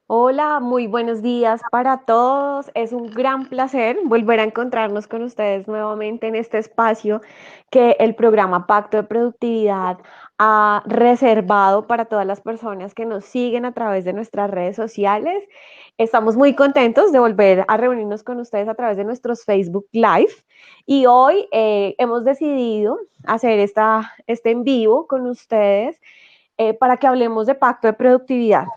Hola, muy buenos días para todos. Es un gran placer volver a encontrarnos con ustedes nuevamente en este espacio que el programa Pacto de Productividad ha reservado para todas las personas que nos siguen a través de nuestras redes sociales. Estamos muy contentos de volver a reunirnos con ustedes a través de nuestros Facebook Live y hoy hemos decidido hacer este en vivo con ustedes para que hablemos de Pacto de Productividad.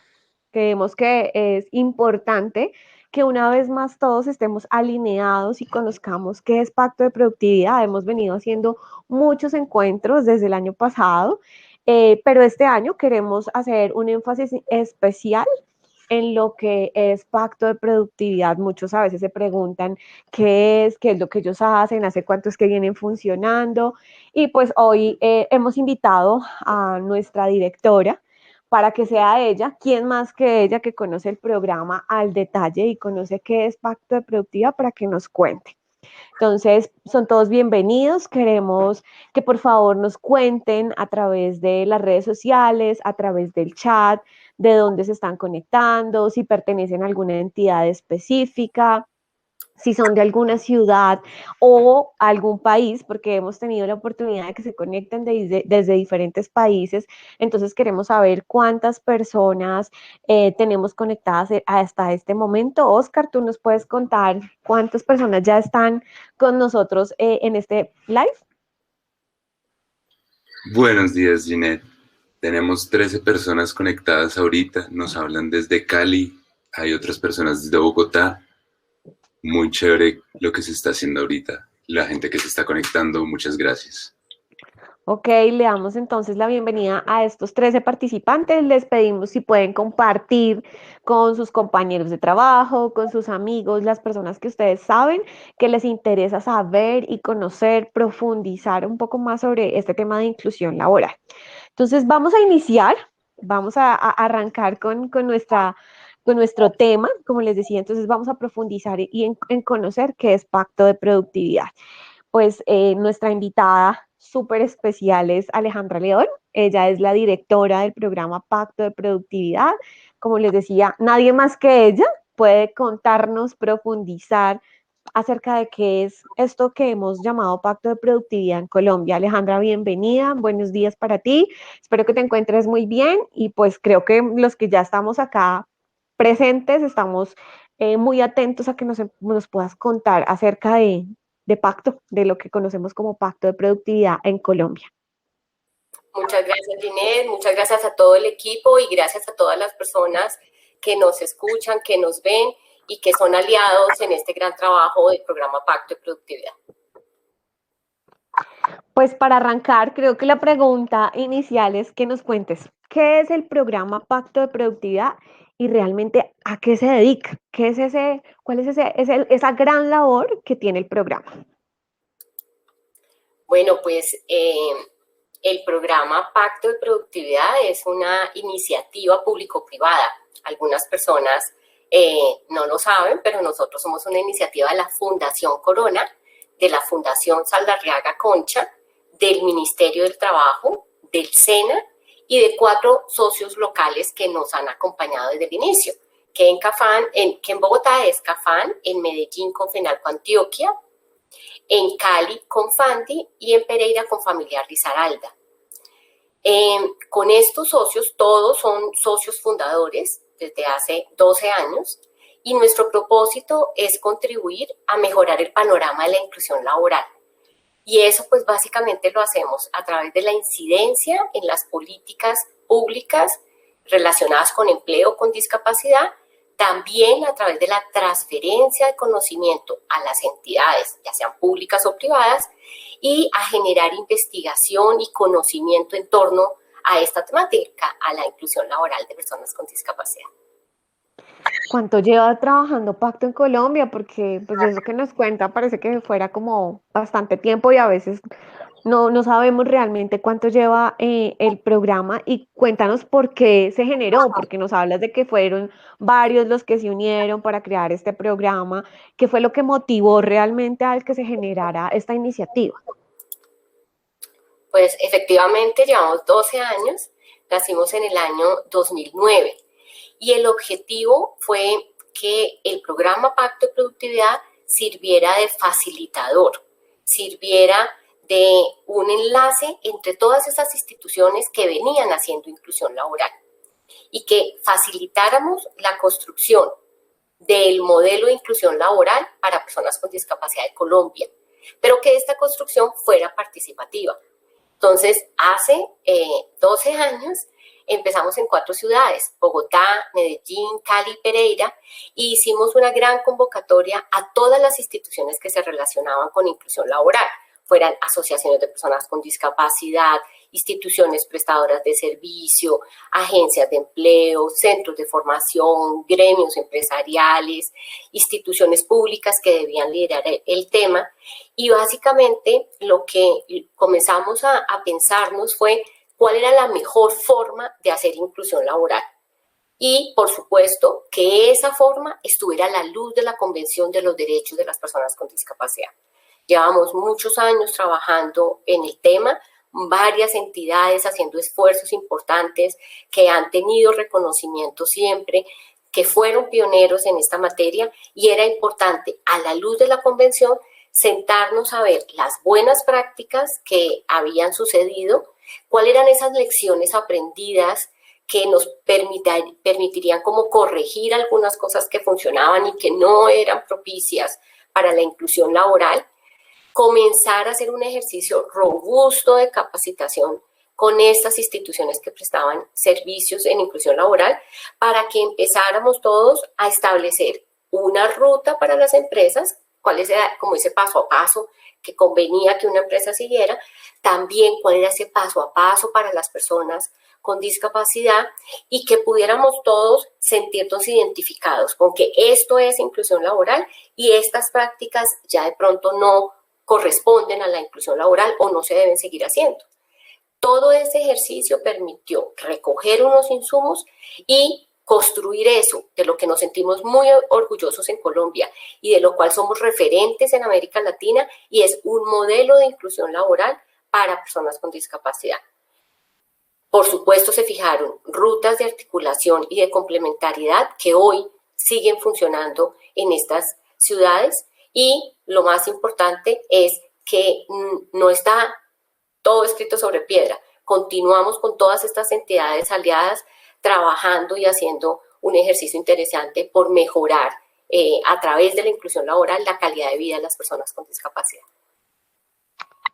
Creemos que es importante que una vez más todos estemos alineados y conozcamos qué es Pacto de Productividad. Hemos venido haciendo muchos encuentros desde el año pasado, pero este año queremos hacer un énfasis especial en lo que es Pacto de Productividad. Muchos a veces se preguntan qué es lo que ellos hacen, hace cuánto es que vienen funcionando. Y pues hoy hemos invitado a nuestra directora para que sea ella, quién más que ella que conoce el programa al detalle y conoce qué es Pacto de Productividad para que nos cuente. Entonces, son todos bienvenidos. Queremos que por favor nos cuenten a través de las redes sociales, a través del chat, de dónde se están conectando, si pertenecen a alguna entidad específica, si son de alguna ciudad o algún país, porque hemos tenido la oportunidad de que se conecten desde diferentes países. Entonces queremos saber cuántas personas tenemos conectadas hasta este momento. Oscar, ¿tú nos puedes contar cuántas personas ya están con nosotros en este live? Buenos días, Ginette. Tenemos 13 personas conectadas ahorita. Nos hablan desde Cali. Hay otras personas desde Bogotá. Muy chévere lo que se está haciendo ahorita. La gente que se está conectando, muchas gracias. Ok, le damos entonces la bienvenida a estos 13 participantes. Les pedimos si pueden compartir con sus compañeros de trabajo, con sus amigos, las personas que ustedes saben que les interesa saber y conocer, profundizar un poco más sobre este tema de inclusión laboral. Entonces, vamos a iniciar, vamos a arrancar con nuestro tema, como les decía, entonces vamos a profundizar y en conocer qué es pacto de productividad. Pues nuestra invitada súper especial es Alejandra León. Ella es la directora del programa Pacto de Productividad. Como les decía, nadie más que ella puede contarnos, profundizar acerca de qué es esto que hemos llamado Pacto de Productividad en Colombia. Alejandra, bienvenida, buenos días para ti. Espero que te encuentres muy bien y pues creo que los que ya estamos acá presentes estamos muy atentos a que nos puedas contar acerca de pacto, de lo que conocemos como pacto de productividad en Colombia. Muchas gracias, Ginette, muchas gracias a todo el equipo y gracias a todas las personas que nos escuchan, que nos ven y que son aliados en este gran trabajo del programa Pacto de Productividad. Pues para arrancar, creo que la pregunta inicial es que nos cuentes qué es el programa Pacto de Productividad y realmente a qué se dedica, qué es ese, cuál es esa gran labor que tiene el programa. Bueno, pues el programa Pacto de Productividad es una iniciativa público-privada. Algunas personas no lo saben, pero nosotros somos una iniciativa de la Fundación Corona, de la Fundación Saldarriaga Concha, del Ministerio del Trabajo, del SENA y de 4 socios locales que nos han acompañado desde el inicio, que en Bogotá es Cafán, en Medellín con Fenalco Antioquia, en Cali con Fandi y en Pereira con Familiar Risaralda. Con estos socios, todos son socios fundadores desde hace 12 años y nuestro propósito es contribuir a mejorar el panorama de la inclusión laboral. Y eso pues básicamente lo hacemos a través de la incidencia en las políticas públicas relacionadas con empleo con discapacidad, también a través de la transferencia de conocimiento a las entidades, ya sean públicas o privadas, y a generar investigación y conocimiento en torno a esta temática, a la inclusión laboral de personas con discapacidad. ¿Cuánto lleva trabajando Pacto en Colombia? Porque pues de eso que nos cuenta parece que fuera como bastante tiempo y a veces no sabemos realmente cuánto lleva el programa y cuéntanos por qué se generó, porque nos hablas de que fueron varios los que se unieron para crear este programa, qué fue lo que motivó realmente al que se generara esta iniciativa. Pues efectivamente llevamos 12 años, nacimos en el año 2009 y el objetivo fue que el programa Pacto de Productividad sirviera de facilitador, sirviera de un enlace entre todas esas instituciones que venían haciendo inclusión laboral y que facilitáramos la construcción del modelo de inclusión laboral para personas con discapacidad de Colombia, pero que esta construcción fuera participativa. Entonces, hace 12 años empezamos en 4 ciudades, Bogotá, Medellín, Cali, Pereira, y hicimos una gran convocatoria a todas las instituciones que se relacionaban con inclusión laboral, fueran asociaciones de personas con discapacidad, instituciones prestadoras de servicio, agencias de empleo, centros de formación, gremios empresariales, instituciones públicas que debían liderar el tema. Y básicamente lo que comenzamos a pensarnos fue cuál era la mejor forma de hacer inclusión laboral. Y, por supuesto, que esa forma estuviera a la luz de la Convención de los Derechos de las Personas con Discapacidad. Llevamos muchos años trabajando en el tema, varias entidades haciendo esfuerzos importantes que han tenido reconocimiento siempre, que fueron pioneros en esta materia, y era importante, a la luz de la Convención, sentarnos a ver las buenas prácticas que habían sucedido, cuáles eran esas lecciones aprendidas que nos permitirían como corregir algunas cosas que funcionaban y que no eran propicias para la inclusión laboral, comenzar a hacer un ejercicio robusto de capacitación con estas instituciones que prestaban servicios en inclusión laboral para que empezáramos todos a establecer una ruta para las empresas, cuál era como ese paso a paso que convenía que una empresa siguiera, también cuál era ese paso a paso para las personas con discapacidad y que pudiéramos todos sentirnos identificados con que esto es inclusión laboral y estas prácticas ya de pronto no corresponden a la inclusión laboral o no se deben seguir haciendo. Todo ese ejercicio permitió recoger unos insumos y construir eso, de lo que nos sentimos muy orgullosos en Colombia y de lo cual somos referentes en América Latina, y es un modelo de inclusión laboral para personas con discapacidad. Por supuesto, se fijaron rutas de articulación y de complementariedad que hoy siguen funcionando en estas ciudades. Y lo más importante es que no está todo escrito sobre piedra. Continuamos con todas estas entidades aliadas trabajando y haciendo un ejercicio interesante por mejorar a través de la inclusión laboral la calidad de vida de las personas con discapacidad.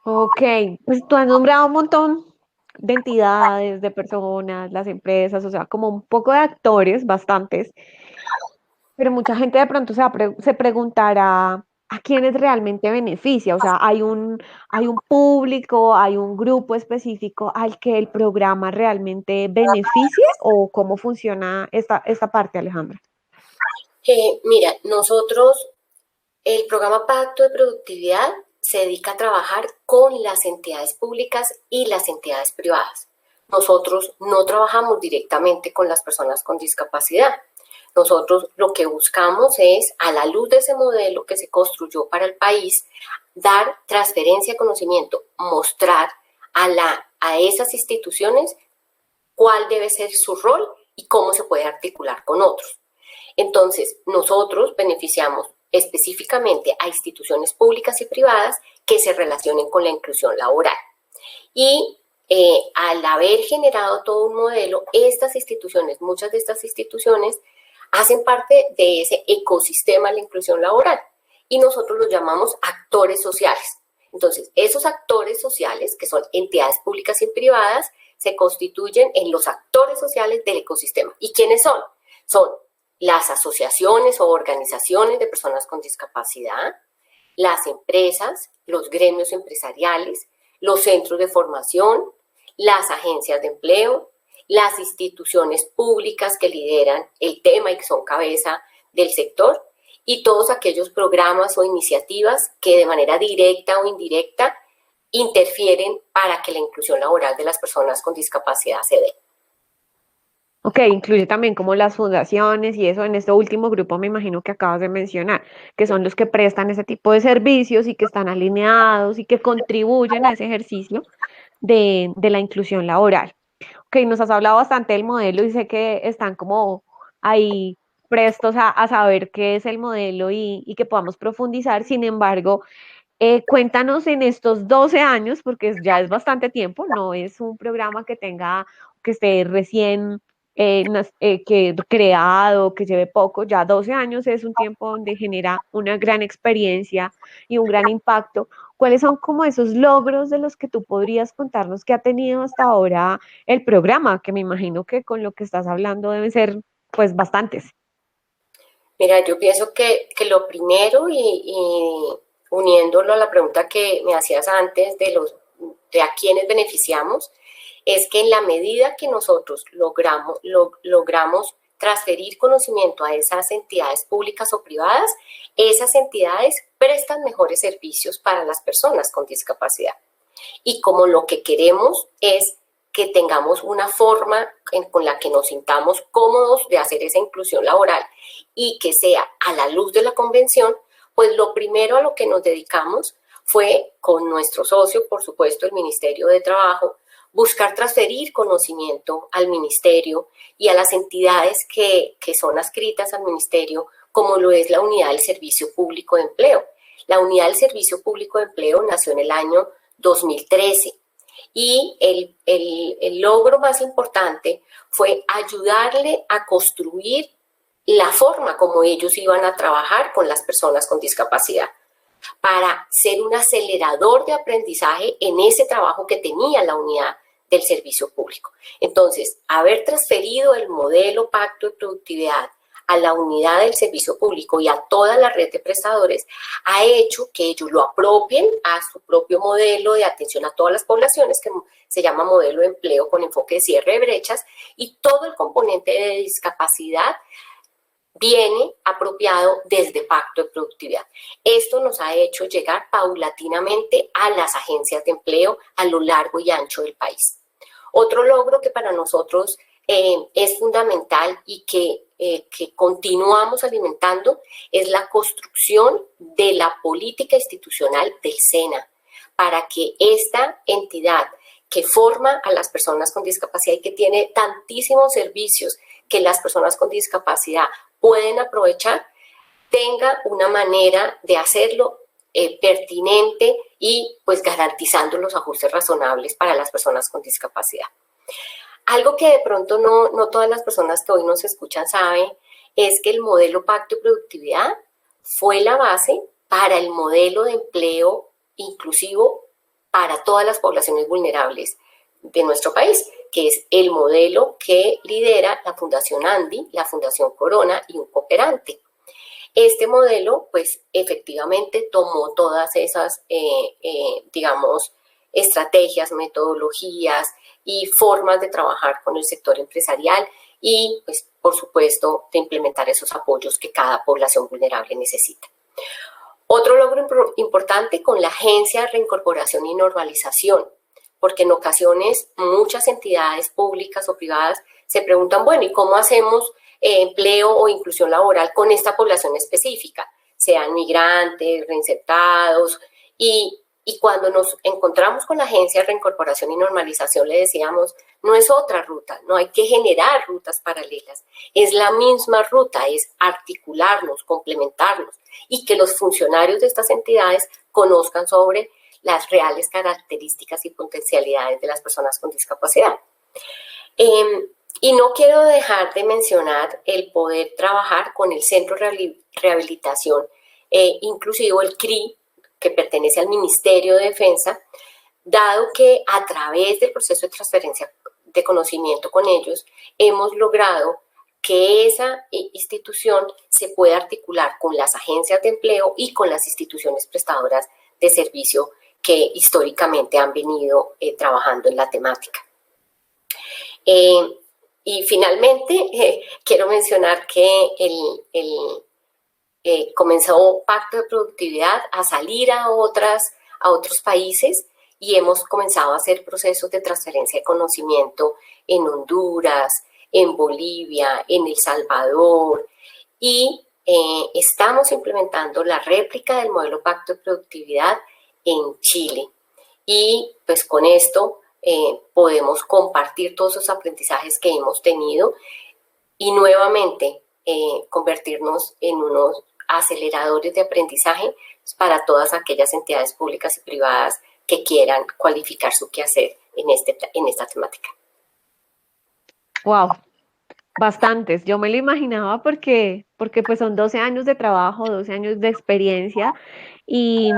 Ok, pues tú has nombrado un montón de entidades, de personas, las empresas, o sea, como un poco de actores, bastantes. Pero mucha gente de pronto se preguntará a quiénes realmente beneficia. O sea, hay un público, hay un grupo específico al que el programa realmente beneficie, o cómo funciona esta parte, Alejandra. Mira, nosotros, el programa Pacto de Productividad se dedica a trabajar con las entidades públicas y las entidades privadas. Nosotros no trabajamos directamente con las personas con discapacidad. Nosotros lo que buscamos es, a la luz de ese modelo que se construyó para el país, dar transferencia de conocimiento, mostrar a esas instituciones cuál debe ser su rol y cómo se puede articular con otros. Entonces, nosotros beneficiamos específicamente a instituciones públicas y privadas que se relacionen con la inclusión laboral. Y al haber generado todo un modelo, estas instituciones, muchas de estas instituciones, hacen parte de ese ecosistema de la inclusión laboral y nosotros los llamamos actores sociales. Entonces, esos actores sociales, que son entidades públicas y privadas, se constituyen en los actores sociales del ecosistema. ¿Y quiénes son? Son las asociaciones o organizaciones de personas con discapacidad, las empresas, los gremios empresariales, los centros de formación, las agencias de empleo, las instituciones públicas que lideran el tema y que son cabeza del sector, y todos aquellos programas o iniciativas que de manera directa o indirecta interfieren para que la inclusión laboral de las personas con discapacidad se dé. Ok, incluye también como las fundaciones y eso en este último grupo me imagino que acabas de mencionar, que son los que prestan ese tipo de servicios y que están alineados y que contribuyen a ese ejercicio de la inclusión laboral. Ok, nos has hablado bastante del modelo y sé que están como ahí prestos a saber qué es el modelo y que podamos profundizar. Sin embargo, cuéntanos en estos 12 años, porque ya es bastante tiempo, no es un programa que tenga, que esté recién que creado, que lleve poco, ya 12 años es un tiempo donde genera una gran experiencia y un gran impacto. ¿Cuáles son como esos logros de los que tú podrías contarnos que ha tenido hasta ahora el programa? Que me imagino que con lo que estás hablando deben ser pues bastantes. Mira, yo pienso que lo primero y uniéndolo a la pregunta que me hacías antes de a quiénes beneficiamos, es que en la medida que nosotros logramos transferir conocimiento a esas entidades públicas o privadas, esas entidades prestan mejores servicios para las personas con discapacidad. Y como lo que queremos es que tengamos una forma con la que nos sintamos cómodos de hacer esa inclusión laboral y que sea a la luz de la convención, pues lo primero a lo que nos dedicamos fue con nuestro socio, por supuesto, el Ministerio de Trabajo, buscar transferir conocimiento al ministerio y a las entidades que son adscritas al ministerio, como lo es la Unidad del Servicio Público de Empleo. La Unidad del Servicio Público de Empleo nació en el año 2013 y el logro más importante fue ayudarle a construir la forma como ellos iban a trabajar con las personas con discapacidad, para ser un acelerador de aprendizaje en ese trabajo que tenía la unidad del servicio público. Entonces, haber transferido el modelo pacto de productividad a la unidad del servicio público y a toda la red de prestadores ha hecho que ellos lo apropien a su propio modelo de atención a todas las poblaciones, que se llama modelo de empleo con enfoque de cierre de brechas, y todo el componente de discapacidad viene apropiado desde Pacto de Productividad. Esto nos ha hecho llegar paulatinamente a las agencias de empleo a lo largo y ancho del país. Otro logro que para nosotros es fundamental y que continuamos alimentando es la construcción de la política institucional del SENA, para que esta entidad que forma a las personas con discapacidad y que tiene tantísimos servicios que las personas con discapacidad pueden aprovechar, tenga una manera de hacerlo pertinente y pues garantizando los ajustes razonables para las personas con discapacidad. Algo que de pronto no todas las personas que hoy nos escuchan saben es que el modelo Pacto de Productividad fue la base para el modelo de empleo inclusivo para todas las poblaciones vulnerables de nuestro país, que es el modelo que lidera la Fundación ANDI, la Fundación Corona y un cooperante. Este modelo, pues, efectivamente tomó todas esas, digamos, estrategias, metodologías y formas de trabajar con el sector empresarial y, pues, por supuesto, de implementar esos apoyos que cada población vulnerable necesita. Otro logro importante con la Agencia de Reincorporación y Normalización, porque en ocasiones muchas entidades públicas o privadas se preguntan, bueno, ¿y cómo hacemos empleo o inclusión laboral con esta población específica? Sean migrantes, reinsertados, y cuando nos encontramos con la Agencia de Reincorporación y Normalización le decíamos, no es otra ruta, no hay que generar rutas paralelas, es la misma ruta, es articularnos, complementarnos y que los funcionarios de estas entidades conozcan sobre las reales características y potencialidades de las personas con discapacidad. Y no quiero dejar de mencionar el poder trabajar con el Centro de Rehabilitación Inclusivo, el CRI, que pertenece al Ministerio de Defensa, dado que a través del proceso de transferencia de conocimiento con ellos hemos logrado que esa institución se pueda articular con las agencias de empleo y con las instituciones prestadoras de servicio que históricamente han venido trabajando en la temática. Y finalmente, quiero mencionar que comenzó Pacto de Productividad a salir a otros países y hemos comenzado a hacer procesos de transferencia de conocimiento en Honduras, en Bolivia, en El Salvador y estamos implementando la réplica del modelo Pacto de Productividad en Chile. Y pues con esto podemos compartir todos esos aprendizajes que hemos tenido y nuevamente convertirnos en unos aceleradores de aprendizaje para todas aquellas entidades públicas y privadas que quieran cualificar su quehacer en esta temática. Wow, bastantes. Yo me lo imaginaba porque pues son 12 años de trabajo, 12 años de experiencia y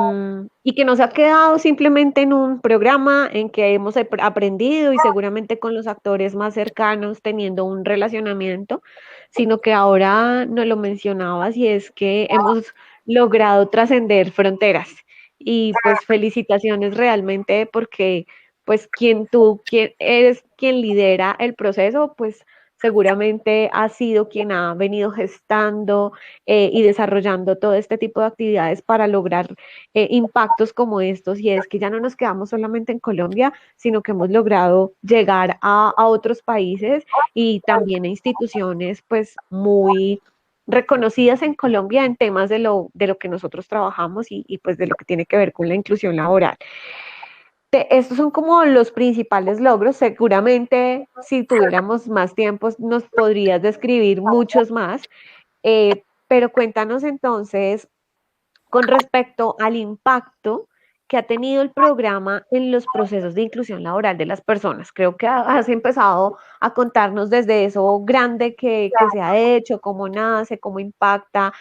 que no se ha quedado simplemente en un programa en que hemos aprendido y seguramente con los actores más cercanos teniendo un relacionamiento, sino que ahora nos lo mencionabas y es que hemos logrado trascender fronteras. Y pues felicitaciones realmente porque pues quien eres quien lidera el proceso, pues seguramente ha sido quien ha venido gestando y desarrollando todo este tipo de actividades para lograr impactos como estos. Y es que ya no nos quedamos solamente en Colombia, sino que hemos logrado llegar a otros países y también a instituciones pues muy reconocidas en Colombia en temas de lo que nosotros trabajamos y pues de lo que tiene que ver con la inclusión laboral. Estos son como los principales logros. Seguramente, si tuviéramos más tiempo, nos podrías describir muchos más, pero cuéntanos entonces con respecto al impacto que ha tenido el programa en los procesos de inclusión laboral de las personas. Creo que has empezado a contarnos desde eso grande que se ha hecho, cómo nace, cómo impacta,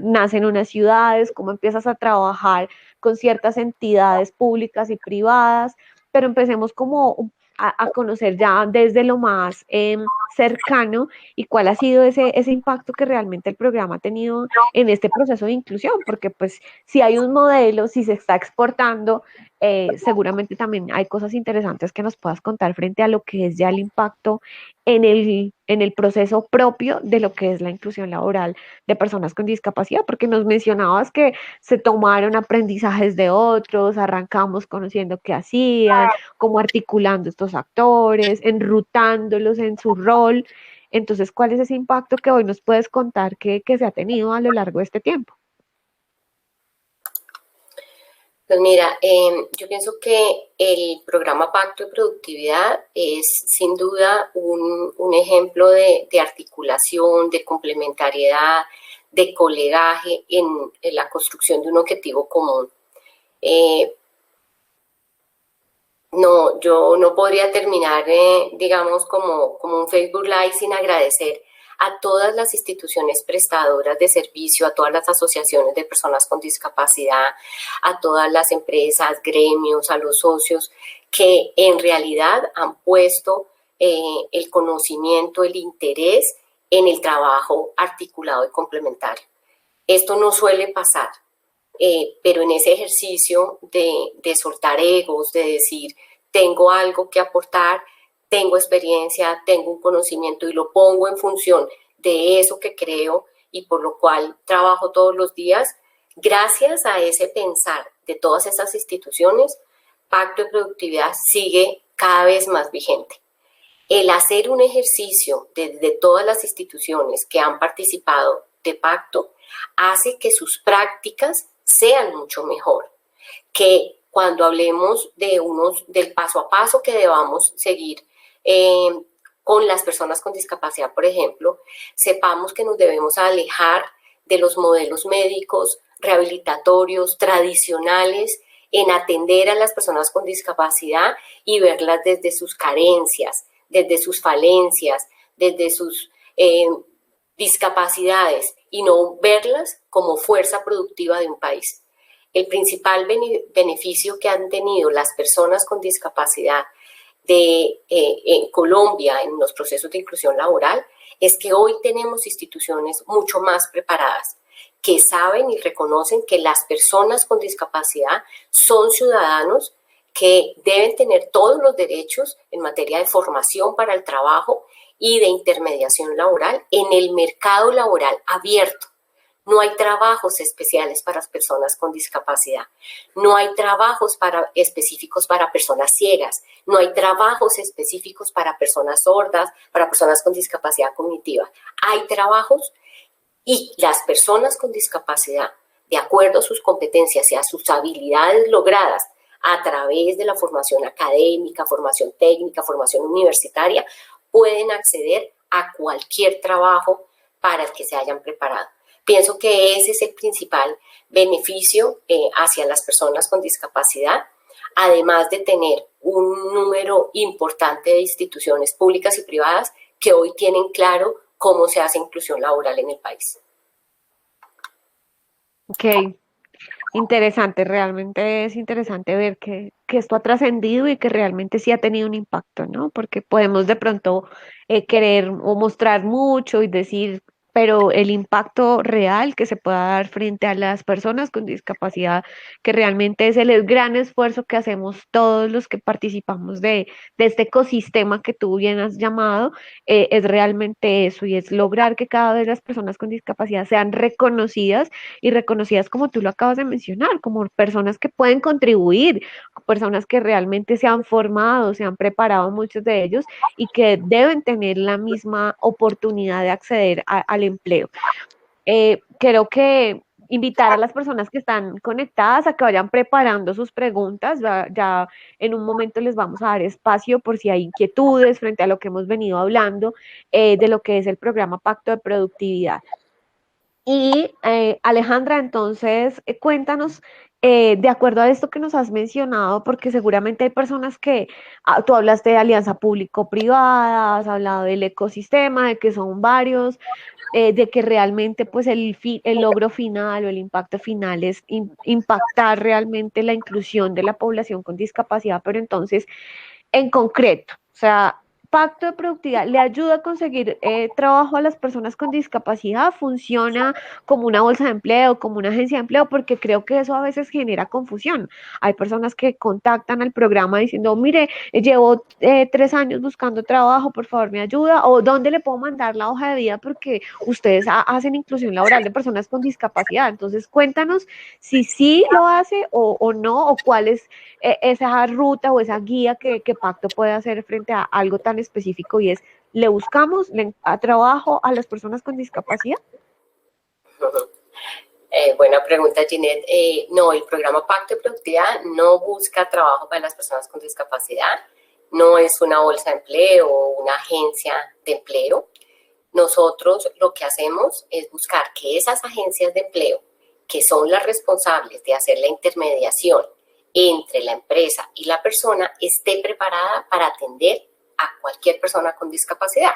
nace en unas ciudades, cómo empiezas a trabajar con ciertas entidades públicas y privadas, pero empecemos como a conocer ya desde lo más cercano y cuál ha sido ese impacto que realmente el programa ha tenido en este proceso de inclusión, porque pues si hay un modelo, si se está exportando, seguramente también hay cosas interesantes que nos puedas contar frente a lo que es ya el impacto en el proceso propio de lo que es la inclusión laboral de personas con discapacidad, porque nos mencionabas que se tomaron aprendizajes de otros, arrancamos conociendo qué hacían, cómo articulando estos actores, enrutándolos en su rol. Entonces, ¿cuál es ese impacto que hoy nos puedes contar que se ha tenido a lo largo de este tiempo? Pues mira, yo pienso que el programa Pacto de Productividad es sin duda un ejemplo de articulación, de complementariedad, de colegaje en la construcción de un objetivo común. No, yo no podría terminar, digamos, como un Facebook Live sin agradecer a todas las instituciones prestadoras de servicio, a todas las asociaciones de personas con discapacidad, a todas las empresas, gremios, a los socios que en realidad han puesto el conocimiento, el interés en el trabajo articulado y complementario. Esto no suele pasar. Pero en ese ejercicio de soltar egos, de decir, tengo algo que aportar, tengo experiencia, tengo un conocimiento y lo pongo en función de eso que creo y por lo cual trabajo todos los días, gracias a ese pensar de todas estas instituciones, Pacto de Productividad sigue cada vez más vigente. El hacer un ejercicio de todas las instituciones que han participado de Pacto hace que sus prácticas sean mucho mejor, que cuando hablemos del paso a paso que debamos seguir con las personas con discapacidad, por ejemplo, sepamos que nos debemos alejar de los modelos médicos, rehabilitatorios, tradicionales, en atender a las personas con discapacidad y verlas desde sus carencias, desde sus falencias, desde sus discapacidades y no verlas como fuerza productiva de un país. El principal beneficio que han tenido las personas con discapacidad en Colombia en los procesos de inclusión laboral es que hoy tenemos instituciones mucho más preparadas que saben y reconocen que las personas con discapacidad son ciudadanos que deben tener todos los derechos en materia de formación para el trabajo y de intermediación laboral en el mercado laboral abierto. No hay trabajos especiales para personas con discapacidad. No hay trabajos específicos para personas ciegas. No hay trabajos específicos para personas sordas, para personas con discapacidad cognitiva. Hay trabajos y las personas con discapacidad, de acuerdo a sus competencias y a sus habilidades logradas a través de la formación académica, formación técnica, formación universitaria, pueden acceder a cualquier trabajo para el que se hayan preparado. Pienso que ese es el principal beneficio hacia las personas con discapacidad, además de tener un número importante de instituciones públicas y privadas que hoy tienen claro cómo se hace inclusión laboral en el país. Ok, interesante, realmente es interesante ver que esto ha trascendido y que realmente sí ha tenido un impacto, ¿no? Porque podemos de pronto querer o mostrar mucho y decir, pero el impacto real que se pueda dar frente a las personas con discapacidad, que realmente es el gran esfuerzo que hacemos todos los que participamos de este ecosistema que tú bien has llamado, es realmente eso y es lograr que cada vez las personas con discapacidad sean reconocidas y reconocidas como tú lo acabas de mencionar, como personas que pueden contribuir, personas que realmente se han formado, se han preparado muchos de ellos y que deben tener la misma oportunidad de acceder al empleo. Creo que invitar a las personas que están conectadas a que vayan preparando sus preguntas. Ya en un momento les vamos a dar espacio por si hay inquietudes frente a lo que hemos venido hablando de lo que es el programa Pacto de Productividad. Y Alejandra, entonces cuéntanos, de acuerdo a esto que nos has mencionado, porque seguramente hay personas que, tú hablaste de alianza público-privada, has hablado del ecosistema, de que son varios, de que realmente pues el logro final o el impacto final es impactar realmente la inclusión de la población con discapacidad, pero entonces en concreto, o sea, pacto de productividad le ayuda a conseguir trabajo a las personas con discapacidad, funciona como una bolsa de empleo, como una agencia de empleo, porque creo que eso a veces genera confusión. Hay personas que contactan al programa diciendo, mire, llevo 3 años buscando trabajo, por favor me ayuda, o dónde le puedo mandar la hoja de vida porque ustedes hacen inclusión laboral de personas con discapacidad. Entonces, cuéntanos si sí lo hace o no, o cuál es esa ruta o esa guía que Pacto puede hacer frente a algo tan específico y es, ¿le buscamos a trabajo a las personas con discapacidad? Buena pregunta, Ginette. No, el programa Pacto de Productividad no busca trabajo para las personas con discapacidad, no es una bolsa de empleo o una agencia de empleo. Nosotros lo que hacemos es buscar que esas agencias de empleo, que son las responsables de hacer la intermediación entre la empresa y la persona, esté preparada para atender a cualquier persona con discapacidad.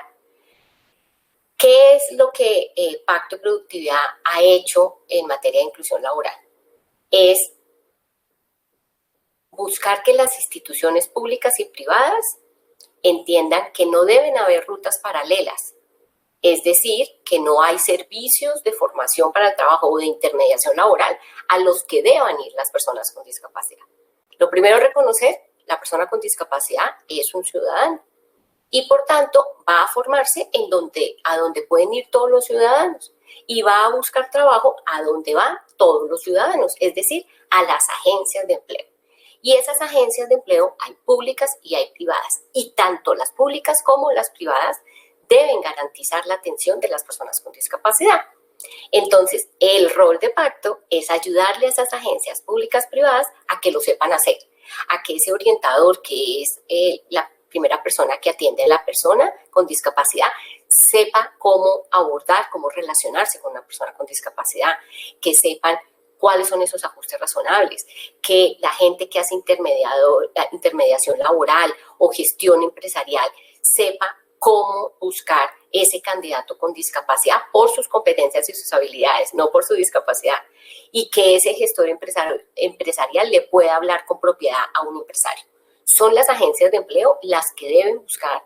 ¿Qué es lo que Pacto de Productividad ha hecho en materia de inclusión laboral? Es buscar que las instituciones públicas y privadas entiendan que no deben haber rutas paralelas. Es decir, que no hay servicios de formación para el trabajo o de intermediación laboral a los que deban ir las personas con discapacidad. Lo primero es reconocer, la persona con discapacidad es un ciudadano y por tanto va a formarse a donde pueden ir todos los ciudadanos y va a buscar trabajo a donde van todos los ciudadanos, es decir, a las agencias de empleo. Y esas agencias de empleo hay públicas y hay privadas y tanto las públicas como las privadas deben garantizar la atención de las personas con discapacidad. Entonces, el rol de Pacto es ayudarle a esas agencias públicas privadas a que lo sepan hacer, a que ese orientador, que es la primera persona que atiende a la persona con discapacidad, sepa cómo abordar, cómo relacionarse con una persona con discapacidad, que sepan cuáles son esos ajustes razonables, que la gente que hace intermediación laboral o gestión empresarial sepa cómo buscar ese candidato con discapacidad por sus competencias y sus habilidades, no por su discapacidad, y que ese gestor empresarial le pueda hablar con propiedad a un empresario. Son las agencias de empleo las que deben buscar,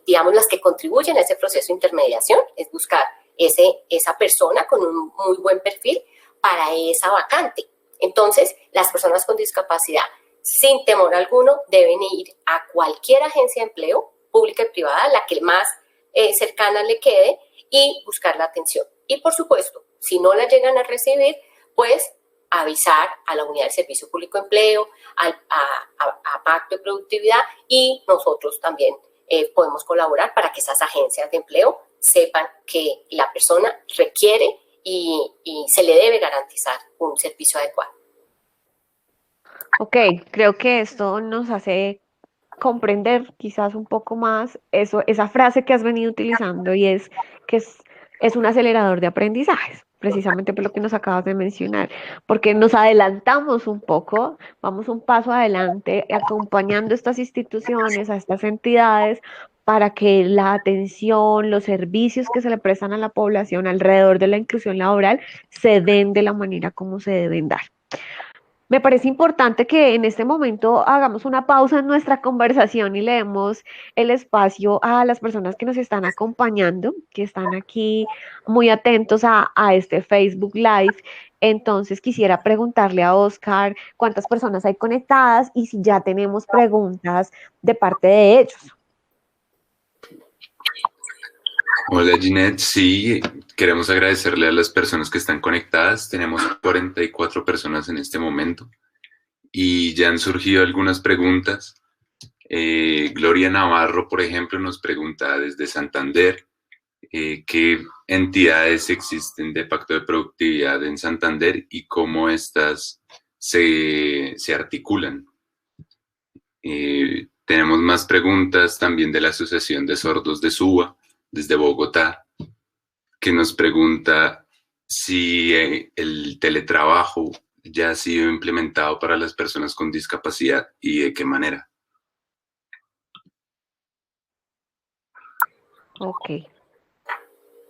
las que contribuyen a ese proceso de intermediación, es buscar esa persona con un muy buen perfil para esa vacante. Entonces, las personas con discapacidad, sin temor alguno, deben ir a cualquier agencia de empleo, pública y privada, la que más cercana le quede, y buscar la atención. Y por supuesto, si no la llegan a recibir, pues avisar a la Unidad de Servicio Público de Empleo, a Pacto de Productividad, y nosotros también podemos colaborar para que esas agencias de empleo sepan que la persona requiere y se le debe garantizar un servicio adecuado. Ok, creo que esto nos hace comprender quizás un poco más eso, esa frase que has venido utilizando y es que es un acelerador de aprendizajes, precisamente por lo que nos acabas de mencionar, porque nos adelantamos un poco, vamos un paso adelante acompañando estas instituciones, a estas entidades, para que la atención, los servicios que se le prestan a la población alrededor de la inclusión laboral se den de la manera como se deben dar. Me parece importante que en este momento hagamos una pausa en nuestra conversación y le demos el espacio a las personas que nos están acompañando, que están aquí muy atentos a este Facebook Live. Entonces quisiera preguntarle a Oscar cuántas personas hay conectadas y si ya tenemos preguntas de parte de ellos. Hola Ginette, sí, queremos agradecerle a las personas que están conectadas. Tenemos 44 personas en este momento y ya han surgido algunas preguntas. Gloria Navarro, por ejemplo, nos pregunta desde Santander qué entidades existen de Pacto de Productividad en Santander y cómo estas se articulan. Tenemos más preguntas también de la Asociación de Sordos de Suba, desde Bogotá, que nos pregunta si el teletrabajo ya ha sido implementado para las personas con discapacidad y de qué manera. Ok.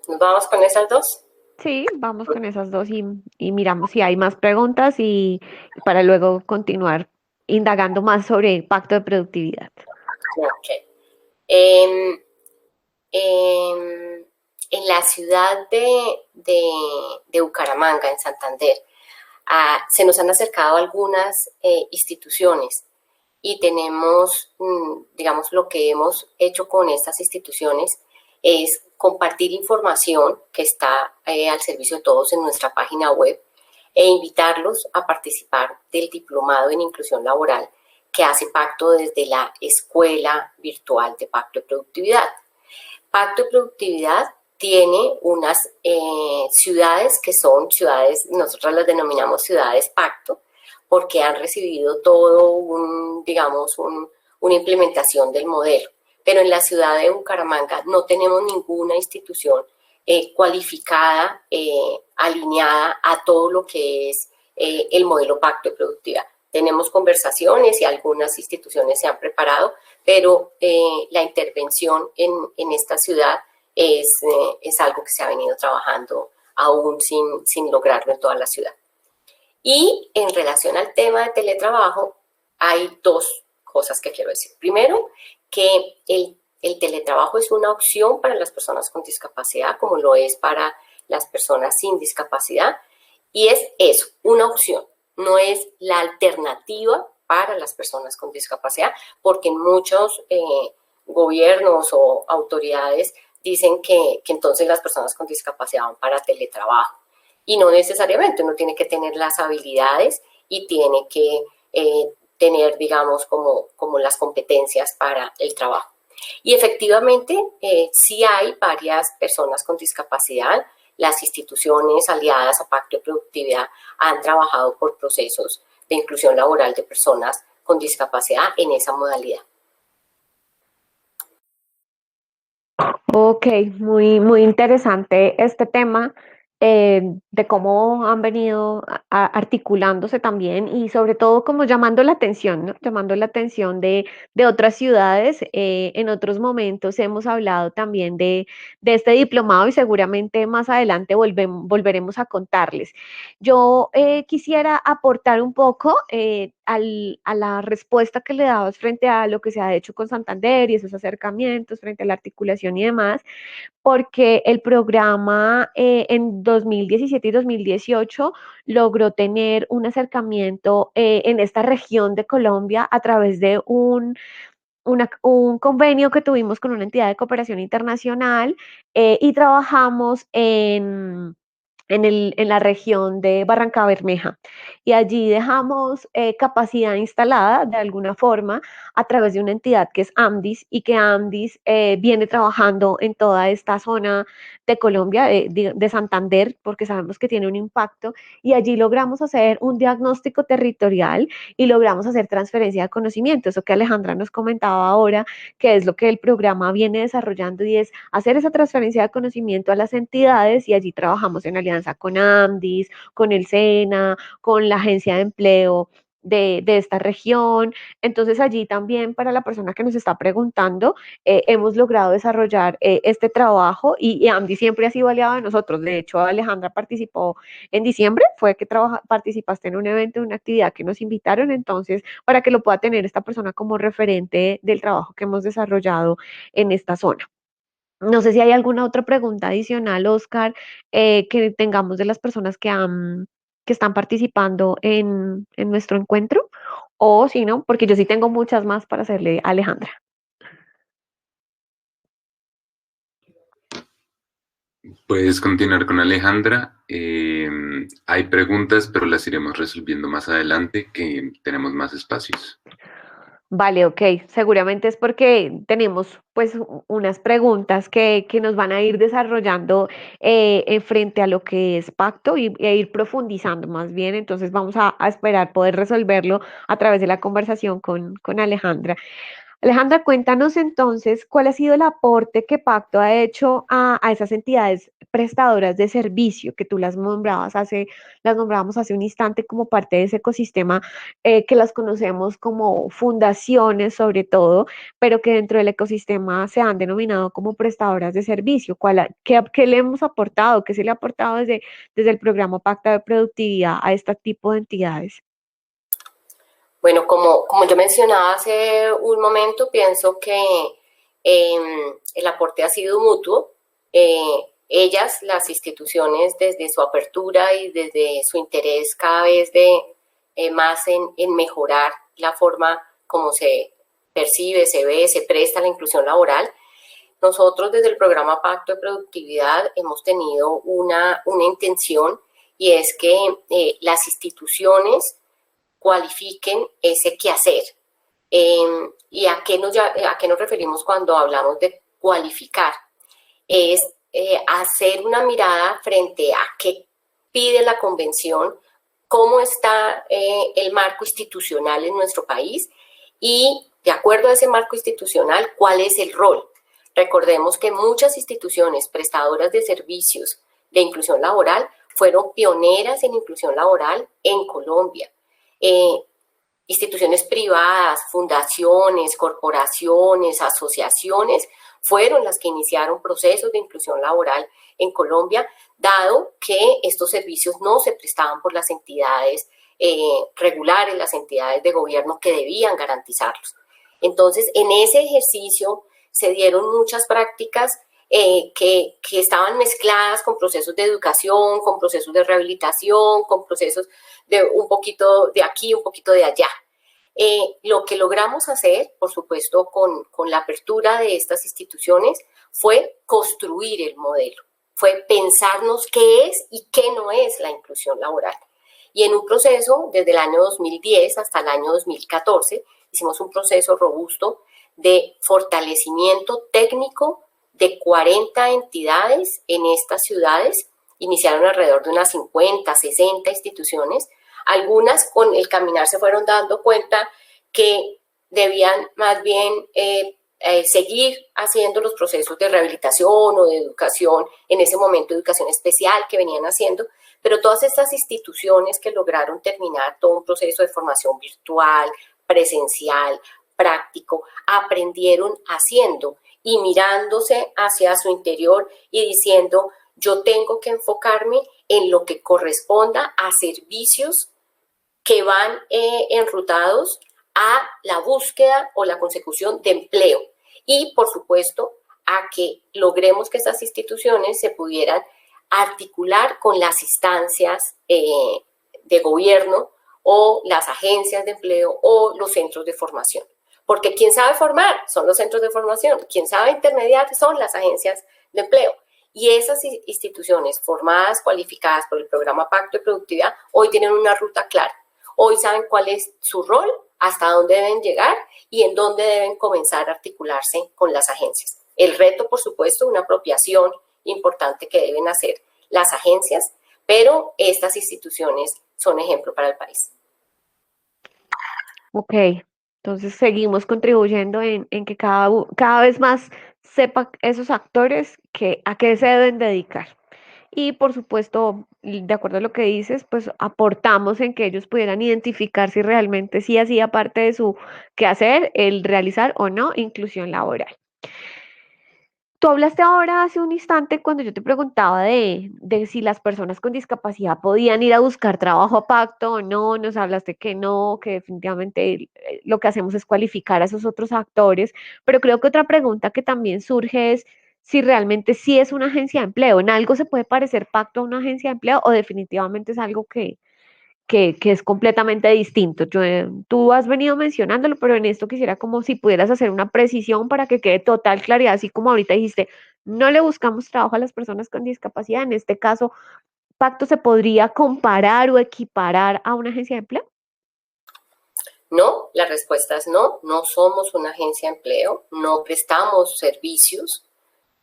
¿Nos vamos con esas dos? Sí, vamos con esas dos y miramos si hay más preguntas y para luego continuar indagando más sobre pacto de productividad. Ok. En, en, en la ciudad de Bucaramanga, en Santander, se nos han acercado algunas instituciones y tenemos, digamos, lo que hemos hecho con estas instituciones es compartir información que está al servicio de todos en nuestra página web e invitarlos a participar del diplomado en inclusión laboral que hace Pacto desde la Escuela Virtual de Pacto de Productividad. Pacto de Productividad tiene unas ciudades que son ciudades, nosotros las denominamos ciudades pacto, porque han recibido todo una implementación del modelo. Pero en la ciudad de Bucaramanga no tenemos ninguna institución cualificada, alineada a todo lo que es el modelo pacto de productividad. Tenemos conversaciones y algunas instituciones se han preparado, pero la intervención en esta ciudad es algo que se ha venido trabajando aún sin lograrlo en toda la ciudad. Y en relación al tema de teletrabajo, hay dos cosas que quiero decir. Primero, que el teletrabajo es una opción para las personas con discapacidad, como lo es para las personas sin discapacidad, y es eso, una opción, no es la alternativa para las personas con discapacidad, porque muchos gobiernos o autoridades dicen que entonces las personas con discapacidad van para teletrabajo. Y no necesariamente, uno tiene que tener las habilidades y tiene que tener, digamos, como las competencias para el trabajo. Y efectivamente, sí hay varias personas con discapacidad. Las instituciones aliadas a Pacto de Productividad han trabajado por procesos de inclusión laboral de personas con discapacidad en esa modalidad. Ok, muy interesante este tema de cómo han venido articulándose también y sobre todo como llamando la atención, ¿no? Llamando la atención de otras ciudades. En otros momentos hemos hablado también de este diplomado y seguramente más adelante volveremos a contarles. Yo quisiera aportar un poco a la respuesta que le dabas frente a lo que se ha hecho con Santander y esos acercamientos frente a la articulación y demás, porque el programa en 2017 y 2018 logró tener un acercamiento en esta región de Colombia a través de un convenio que tuvimos con una entidad de cooperación internacional y trabajamos en la región de Barranca Bermeja. y allí dejamos capacidad instalada de alguna forma a través de una entidad que es AMDIS y que AMDIS viene trabajando en toda esta zona de Colombia, de Santander, porque sabemos que tiene un impacto y allí logramos hacer un diagnóstico territorial y logramos hacer transferencia de conocimiento, eso que Alejandra nos comentaba ahora, que es lo que el programa viene desarrollando y es hacer esa transferencia de conocimiento a las entidades y allí trabajamos en alianza con AMDIS, con el SENA, con la agencia de empleo de esta región. Entonces allí también para la persona que nos está preguntando, hemos logrado desarrollar este trabajo y Andy siempre ha sido aliado de nosotros. De hecho, Alejandra participó en diciembre, fue que participaste en un evento, en una actividad que nos invitaron, entonces para que lo pueda tener esta persona como referente del trabajo que hemos desarrollado en esta zona. No sé si hay alguna otra pregunta adicional, Oscar, que tengamos de las personas que están participando en nuestro encuentro, o si no, porque yo sí tengo muchas más para hacerle a Alejandra. Puedes continuar con Alejandra. Hay preguntas, pero las iremos resolviendo más adelante, que tenemos más espacios. Vale, ok. Seguramente es porque tenemos pues unas preguntas que nos van a ir desarrollando en frente a lo que es pacto e ir profundizando más bien. Entonces vamos a esperar poder resolverlo a través de la conversación con Alejandra. Alejandra, cuéntanos entonces cuál ha sido el aporte que Pacto ha hecho a esas entidades prestadoras de servicio que tú las nombrábamos hace un instante como parte de ese ecosistema que las conocemos como fundaciones sobre todo, pero que dentro del ecosistema se han denominado como prestadoras de servicio. ¿Qué le hemos aportado? ¿Qué se le ha aportado desde el programa Pacto de Productividad a este tipo de entidades? Bueno, como yo mencionaba hace un momento, pienso que el aporte ha sido mutuo. Ellas, las instituciones, desde su apertura y desde su interés cada vez de más en mejorar la forma como se percibe, se ve, se presta la inclusión laboral. Nosotros desde el programa Pacto de Productividad hemos tenido una intención y es que las instituciones cualifiquen ese quehacer. ¿Y a qué nos referimos cuando hablamos de cualificar? Es hacer una mirada frente a qué pide la convención, cómo está el marco institucional en nuestro país y, de acuerdo a ese marco institucional, cuál es el rol. Recordemos que muchas instituciones prestadoras de servicios de inclusión laboral fueron pioneras en inclusión laboral en Colombia. Instituciones privadas, fundaciones, corporaciones, asociaciones, fueron las que iniciaron procesos de inclusión laboral en Colombia, dado que estos servicios no se prestaban por las entidades regulares, las entidades de gobierno que debían garantizarlos. Entonces, en ese ejercicio se dieron muchas prácticas que estaban mezcladas con procesos de educación, con procesos de rehabilitación, con procesos de un poquito de aquí, un poquito de allá. Lo que logramos hacer, por supuesto, con la apertura de estas instituciones, fue construir el modelo, fue pensarnos qué es y qué no es la inclusión laboral. Y en un proceso, desde el año 2010 hasta el año 2014, hicimos un proceso robusto de fortalecimiento técnico de 40 entidades en estas ciudades. Iniciaron alrededor de unas 50, 60 instituciones. Algunas con el caminar se fueron dando cuenta que debían más bien seguir haciendo los procesos de rehabilitación o de educación, en ese momento educación especial que venían haciendo, pero todas estas instituciones que lograron terminar todo un proceso de formación virtual, presencial, práctico, aprendieron haciendo y mirándose hacia su interior y diciendo, yo tengo que enfocarme en lo que corresponda a servicios que van enrutados a la búsqueda o la consecución de empleo y, por supuesto, a que logremos que esas instituciones se pudieran articular con las instancias de gobierno o las agencias de empleo o los centros de formación. Porque quien sabe formar son los centros de formación, quien sabe intermediar son las agencias de empleo. Y esas instituciones formadas, cualificadas por el programa Pacto de Productividad, hoy tienen una ruta clara. Hoy saben cuál es su rol, hasta dónde deben llegar y en dónde deben comenzar a articularse con las agencias. El reto, por supuesto, una apropiación importante que deben hacer las agencias, pero estas instituciones son ejemplo para el país. Ok, entonces seguimos contribuyendo en que cada vez más sepa esos actores a qué se deben dedicar. Y por supuesto, de acuerdo a lo que dices, pues aportamos en que ellos pudieran identificar si realmente sí hacía parte de su quehacer el realizar o no inclusión laboral. Tú hablaste ahora hace un instante cuando yo te preguntaba de si las personas con discapacidad podían ir a buscar trabajo a Pacto o no, nos hablaste que no, que definitivamente lo que hacemos es cualificar a esos otros actores, pero creo que otra pregunta que también surge es si realmente sí es una agencia de empleo, ¿en algo se puede parecer Pacto a una agencia de empleo o definitivamente es algo que es completamente distinto? Tú has venido mencionándolo, pero en esto quisiera como si pudieras hacer una precisión para que quede total claridad, así como ahorita dijiste, no le buscamos trabajo a las personas con discapacidad, en este caso, ¿Pacto se podría comparar o equiparar a una agencia de empleo? No, la respuesta es no, no somos una agencia de empleo, no prestamos servicios,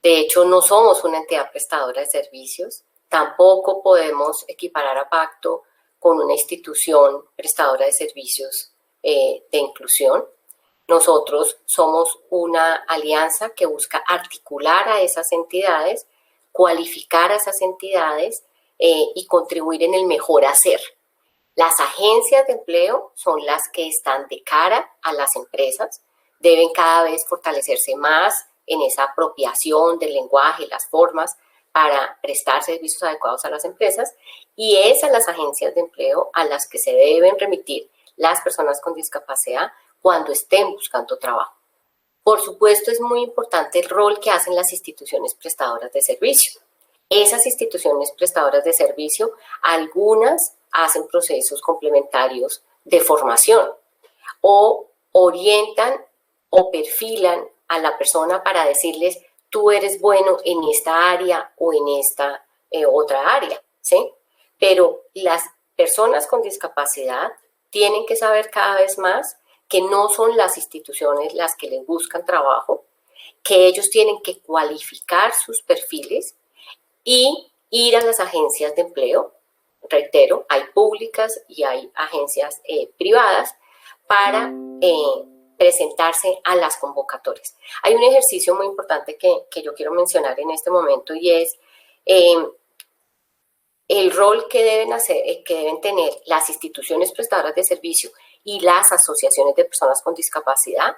de hecho no somos una entidad prestadora de servicios, tampoco podemos equiparar a Pacto con una institución prestadora de servicios de inclusión. Nosotros somos una alianza que busca articular a esas entidades, cualificar a esas entidades y contribuir en el mejor hacer. Las agencias de empleo son las que están de cara a las empresas, deben cada vez fortalecerse más en esa apropiación del lenguaje, las formas para prestar servicios adecuados a las empresas, y es a las agencias de empleo a las que se deben remitir las personas con discapacidad cuando estén buscando trabajo. Por supuesto, es muy importante el rol que hacen las instituciones prestadoras de servicio. Esas instituciones prestadoras de servicio, algunas hacen procesos complementarios de formación o orientan o perfilan a la persona para decirles, tú eres bueno en esta área o en esta otra área, ¿sí? Pero las personas con discapacidad tienen que saber cada vez más que no son las instituciones las que les buscan trabajo, que ellos tienen que cualificar sus perfiles y ir a las agencias de empleo. Reitero, hay públicas y hay agencias privadas para presentarse a las convocatorias. Hay un ejercicio muy importante que yo quiero mencionar en este momento y es el rol que deben tener las instituciones prestadoras de servicio y las asociaciones de personas con discapacidad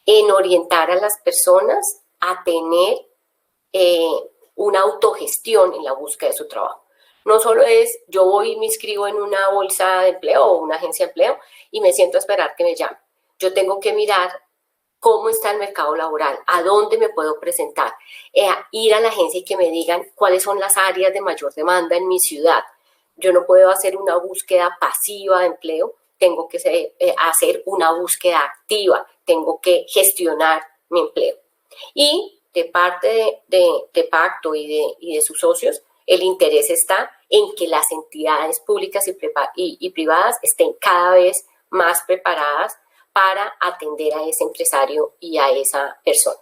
en orientar a las personas a tener una autogestión en la búsqueda de su trabajo. No solo es yo voy y me inscribo en una bolsa de empleo o una agencia de empleo y me siento a esperar que me llamen. Yo tengo que mirar cómo está el mercado laboral, a dónde me puedo presentar, ir a la agencia y que me digan cuáles son las áreas de mayor demanda en mi ciudad. Yo no puedo hacer una búsqueda pasiva de empleo, tengo que hacer una búsqueda activa, tengo que gestionar mi empleo. Y de parte de Pacto y de sus socios, el interés está en que las entidades públicas y privadas estén cada vez más preparadas para atender a ese empresario y a esa persona.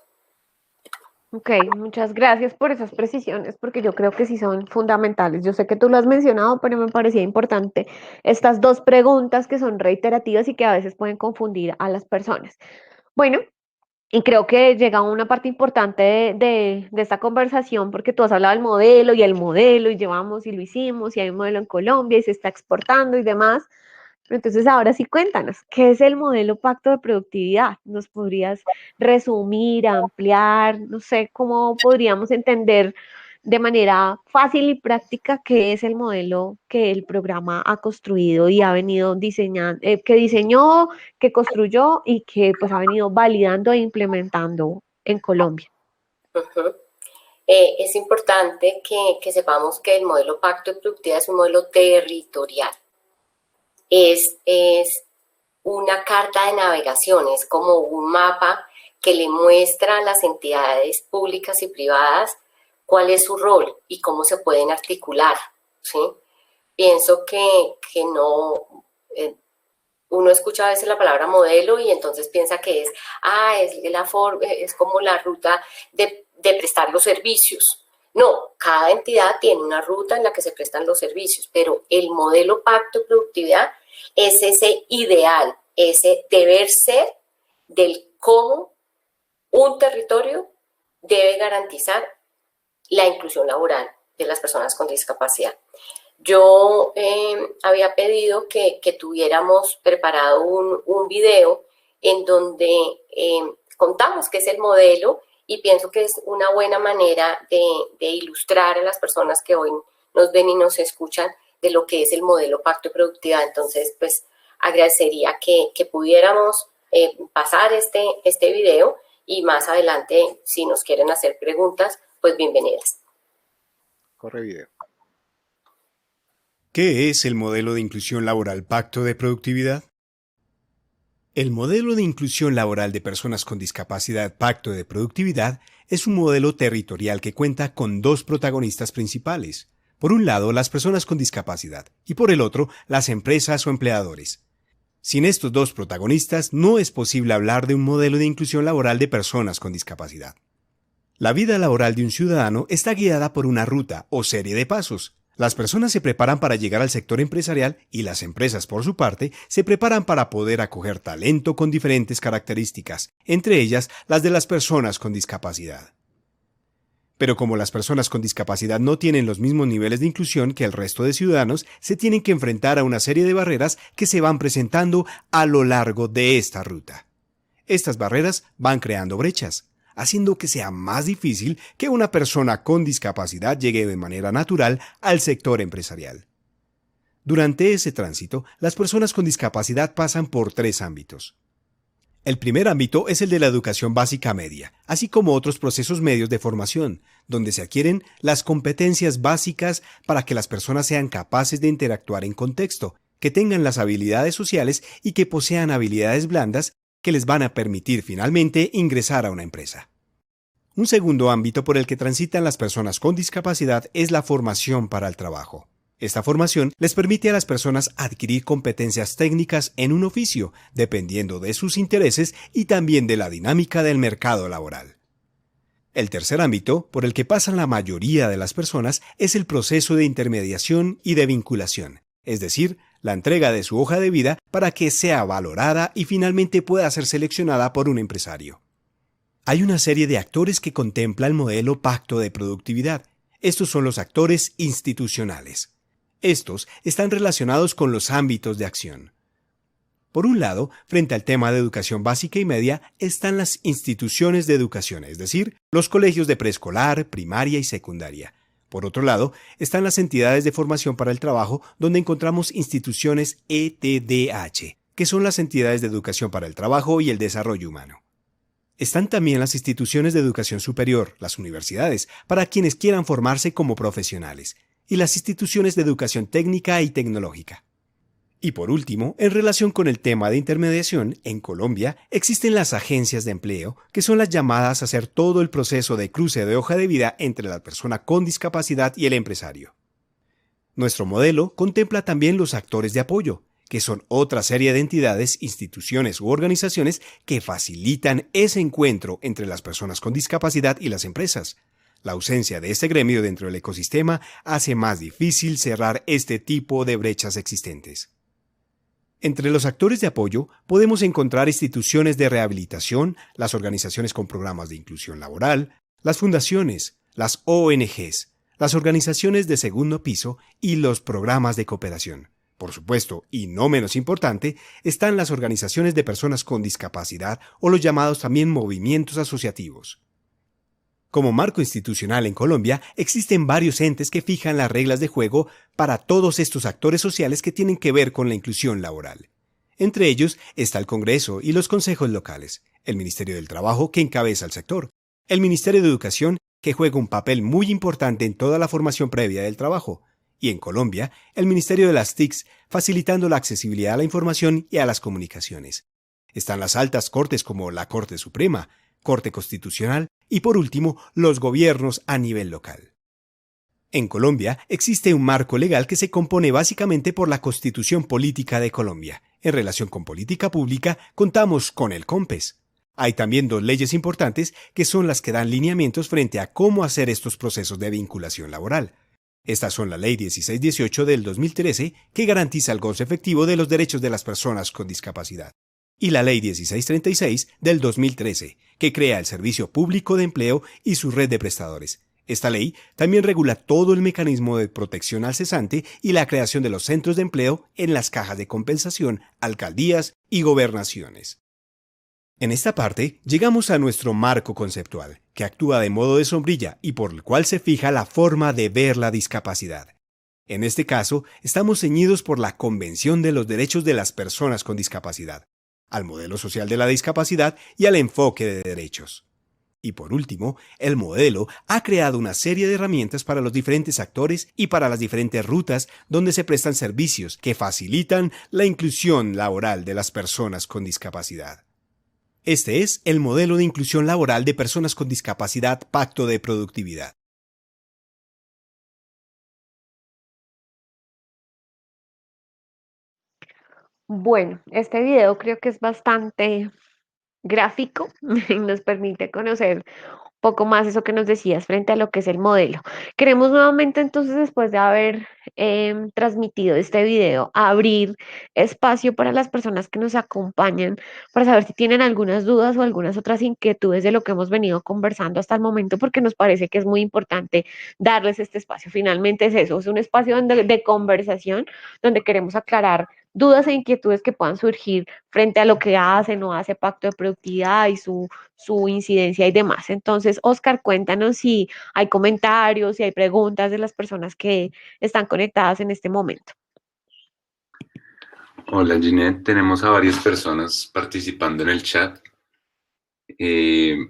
Ok, muchas gracias por esas precisiones, porque yo creo que sí son fundamentales. Yo sé que tú lo has mencionado, pero me parecía importante estas dos preguntas que son reiterativas y que a veces pueden confundir a las personas. Bueno, y creo que llega una parte importante de esta conversación, porque tú has hablado del modelo y llevamos y lo hicimos, y hay un modelo en Colombia y se está exportando y demás. Pero entonces ahora sí cuéntanos, ¿qué es el modelo Pacto de Productividad? ¿Nos podrías resumir, ampliar? No sé cómo podríamos entender de manera fácil y práctica qué es el modelo que el programa ha construido y ha venido diseñando, que diseñó, que construyó y que pues ha venido validando e implementando en Colombia. Es importante que sepamos que el modelo Pacto de Productividad es un modelo territorial. Es una carta de navegación, es como un mapa que le muestra a las entidades públicas y privadas cuál es su rol y cómo se pueden articular, ¿sí? Pienso que no Uno escucha a veces la palabra modelo y entonces piensa que es como la ruta de prestar los servicios. No, cada entidad tiene una ruta en la que se prestan los servicios, pero el modelo pacto de productividad es ese ideal, ese deber ser del cómo un territorio debe garantizar la inclusión laboral de las personas con discapacidad. Yo había pedido que tuviéramos preparado un video en donde contamos qué es el modelo y pienso que es una buena manera de ilustrar a las personas que hoy nos ven y nos escuchan de lo que es el modelo pacto de productividad. Entonces, pues agradecería que pudiéramos pasar este video y más adelante, si nos quieren hacer preguntas, pues bienvenidas. Corre video. ¿Qué es el modelo de inclusión laboral Pacto de Productividad? El modelo de inclusión laboral de personas con discapacidad Pacto de Productividad es un modelo territorial que cuenta con dos protagonistas principales. Por un lado, las personas con discapacidad y por el otro, las empresas o empleadores. Sin estos dos protagonistas, no es posible hablar de un modelo de inclusión laboral de personas con discapacidad. La vida laboral de un ciudadano está guiada por una ruta o serie de pasos. Las personas se preparan para llegar al sector empresarial y las empresas, por su parte, se preparan para poder acoger talento con diferentes características, entre ellas las de las personas con discapacidad. Pero como las personas con discapacidad no tienen los mismos niveles de inclusión que el resto de ciudadanos, se tienen que enfrentar a una serie de barreras que se van presentando a lo largo de esta ruta. Estas barreras van creando brechas, haciendo que sea más difícil que una persona con discapacidad llegue de manera natural al sector empresarial. Durante ese tránsito, las personas con discapacidad pasan por tres ámbitos. El primer ámbito es el de la educación básica media, así como otros procesos medios de formación, donde se adquieren las competencias básicas para que las personas sean capaces de interactuar en contexto, que tengan las habilidades sociales y que posean habilidades blandas que les van a permitir finalmente ingresar a una empresa. Un segundo ámbito por el que transitan las personas con discapacidad es la formación para el trabajo. Esta formación les permite a las personas adquirir competencias técnicas en un oficio, dependiendo de sus intereses y también de la dinámica del mercado laboral. El tercer ámbito, por el que pasan la mayoría de las personas, es el proceso de intermediación y de vinculación, es decir, la entrega de su hoja de vida para que sea valorada y finalmente pueda ser seleccionada por un empresario. Hay una serie de actores que contempla el modelo Pacto de Productividad. Estos son los actores institucionales. Estos están relacionados con los ámbitos de acción. Por un lado, frente al tema de educación básica y media, están las instituciones de educación, es decir, los colegios de preescolar, primaria y secundaria. Por otro lado, están las entidades de formación para el trabajo, donde encontramos instituciones ETDH, que son las entidades de educación para el trabajo y el desarrollo humano. Están también las instituciones de educación superior, las universidades, para quienes quieran formarse como profesionales, y las instituciones de educación técnica y tecnológica. Y por último, en relación con el tema de intermediación, en Colombia existen las agencias de empleo, que son las llamadas a hacer todo el proceso de cruce de hoja de vida entre la persona con discapacidad y el empresario. Nuestro modelo contempla también los actores de apoyo, que son otra serie de entidades, instituciones u organizaciones que facilitan ese encuentro entre las personas con discapacidad y las empresas. La ausencia de este gremio dentro del ecosistema hace más difícil cerrar este tipo de brechas existentes. Entre los actores de apoyo podemos encontrar instituciones de rehabilitación, las organizaciones con programas de inclusión laboral, las fundaciones, las ONGs, las organizaciones de segundo piso y los programas de cooperación. Por supuesto, y no menos importante, están las organizaciones de personas con discapacidad o los llamados también movimientos asociativos. Como marco institucional en Colombia, existen varios entes que fijan las reglas de juego para todos estos actores sociales que tienen que ver con la inclusión laboral. Entre ellos está el Congreso y los consejos locales, el Ministerio del Trabajo que encabeza el sector, el Ministerio de Educación que juega un papel muy importante en toda la formación previa del trabajo, y en Colombia, el Ministerio de las TICs facilitando la accesibilidad a la información y a las comunicaciones. Están las altas cortes como la Corte Suprema, Corte Constitucional y por último, los gobiernos a nivel local. En Colombia existe un marco legal que se compone básicamente por la Constitución Política de Colombia. En relación con política pública, contamos con el COMPES. Hay también dos leyes importantes que son las que dan lineamientos frente a cómo hacer estos procesos de vinculación laboral. Estas son la Ley 1618 del 2013, que garantiza el goce efectivo de los derechos de las personas con discapacidad, y la Ley 1636 del 2013, que crea el Servicio Público de Empleo y su red de prestadores. Esta ley también regula todo el mecanismo de protección al cesante y la creación de los centros de empleo en las cajas de compensación, alcaldías y gobernaciones. En esta parte llegamos a nuestro marco conceptual, que actúa de modo de sombrilla y por el cual se fija la forma de ver la discapacidad. En este caso, estamos ceñidos por la Convención de los Derechos de las Personas con Discapacidad, al modelo social de la discapacidad y al enfoque de derechos. Y por último, el modelo ha creado una serie de herramientas para los diferentes actores y para las diferentes rutas donde se prestan servicios que facilitan la inclusión laboral de las personas con discapacidad. Este es el modelo de inclusión laboral de personas con discapacidad Pacto de Productividad. Bueno, este video creo que es bastante gráfico y nos permite conocer poco más eso que nos decías frente a lo que es el modelo. Queremos nuevamente entonces, después de haber transmitido este video, abrir espacio para las personas que nos acompañan para saber si tienen algunas dudas o algunas otras inquietudes de lo que hemos venido conversando hasta el momento, porque nos parece que es muy importante darles este espacio. Finalmente es eso, es un espacio de conversación donde queremos aclarar dudas e inquietudes que puedan surgir frente a lo que hace, no hace Pacto de Productividad y su incidencia y demás. Entonces, Oscar, cuéntanos si hay comentarios, si hay preguntas de las personas que están conectadas en este momento. Hola Ginette, tenemos a varias personas participando en el chat.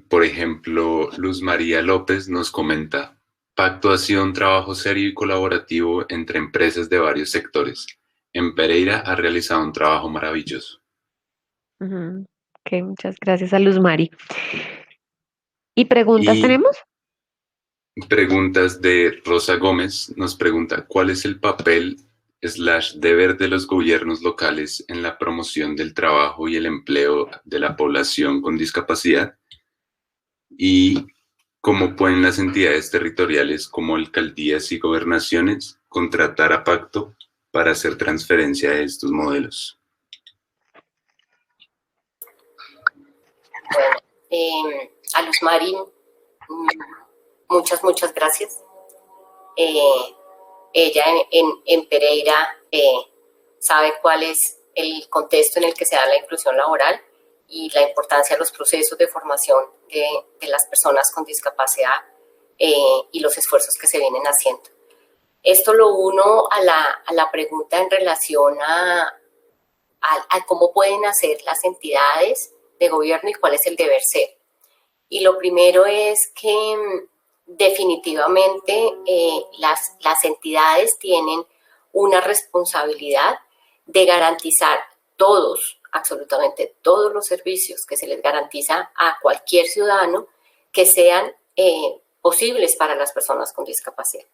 Por ejemplo, Luz María López nos comenta: Pacto ha sido un trabajo serio y colaborativo entre empresas de varios sectores. En Pereira ha realizado un trabajo maravilloso. Ok, muchas gracias a Luz Mari. ¿Y preguntas Y tenemos? preguntas de Rosa Gómez nos pregunta: ¿cuál es el papel / deber de los gobiernos locales en la promoción del trabajo y el empleo de la población con discapacidad? ¿Y cómo pueden las entidades territoriales como alcaldías y gobernaciones contratar a Pacto para hacer transferencia de estos modelos? Bueno, a Luz Mari, muchas gracias. Ella en Pereira sabe cuál es el contexto en el que se da la inclusión laboral y la importancia de los procesos de formación de las personas con discapacidad y los esfuerzos que se vienen haciendo. Esto lo uno a la pregunta en relación a cómo pueden hacer las entidades de gobierno y cuál es el deber ser. Y lo primero es que definitivamente las entidades tienen una responsabilidad de garantizar absolutamente todos los servicios que se les garantiza a cualquier ciudadano que sean posibles para las personas con discapacidad.